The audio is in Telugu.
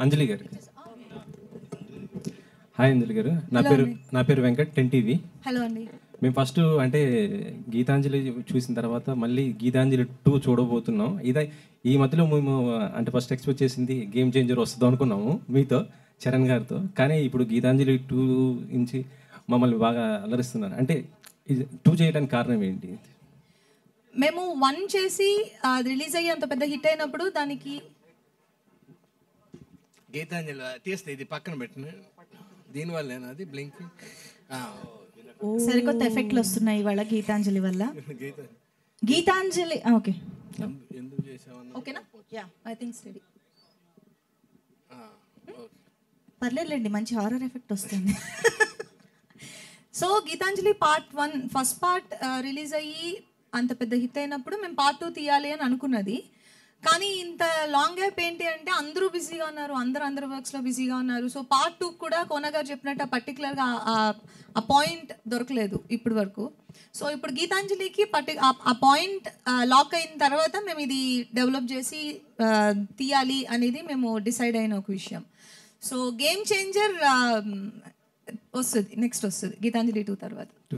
అంజలి గారు. హాయ్ అంజలి గారు, నా పేరు వెంకట్, 10 టీవీ. హలో అండి. మేము ఫస్ట్ అంటే గీతాంజలి చూసిన తర్వాత మళ్ళీ గీతాంజలి 2 చూడబోతున్నాం. ఈ మధ్యలో మేము అంటే ఫస్ట్ ఎక్స్పెక్ట్ చేసింది గేమ్ చేంజర్ వస్తుంది అనుకున్నాము మీతో, చరణ్ గారితో. కానీ ఇప్పుడు గీతాంజలి 2 నుంచి మమ్మల్ని బాగా అలరిస్తున్నారు. అంటే 2 చేయడానికి కారణం ఏంటి? మేము 1 చేసి రిలీజ్ అయ్యి అంత పెద్ద హిట్ అయినప్పుడు దానికి గీతాంజలి తీస్తే ఇది పక్కన పెట్టిన దీనివల్లేనా అది బ్లింకింగ్ సరికొత్త ఎఫెక్ట్లు వస్తున్నాయి ఇవాళ గీతాంజలి వల్ల. గీతాంజలి ఓకే, ఎందుకు చేసామన్నా ఓకేనా? యా, ఐ థింక్ స్టడీ పర్లేదులేండి, మంచి హారర్ ఎఫెక్ట్ వస్తుంది. So Geethanjali part 1 first part release అయ్యి అంత పెద్ద హిట్ అయినప్పుడు మేము పార్ట్ 2 తీయాలి అని అనుకున్నది. కానీ ఇంత లాంగ్ గ్యాప్ ఏంటి అంటే అందరూ బిజీగా ఉన్నారు, అందరు వర్క్స్లో బిజీగా ఉన్నారు. సో పార్ట్ 2 కూడా కోన గారు చెప్పినట్టు పర్టికులర్గా ఆ పాయింట్ దొరకలేదు ఇప్పటి వరకు. సో ఇప్పుడు గీతాంజలికి ఆ పాయింట్ లాక్ అయిన తర్వాత మేము ఇది డెవలప్ చేసి తీయాలి అనేది మేము డిసైడ్ అయిన ఒక విషయం. సో గేమ్ చేంజర్ వస్తుంది, నెక్స్ట్ వస్తుంది గీతాంజలి 2 తర్వాత.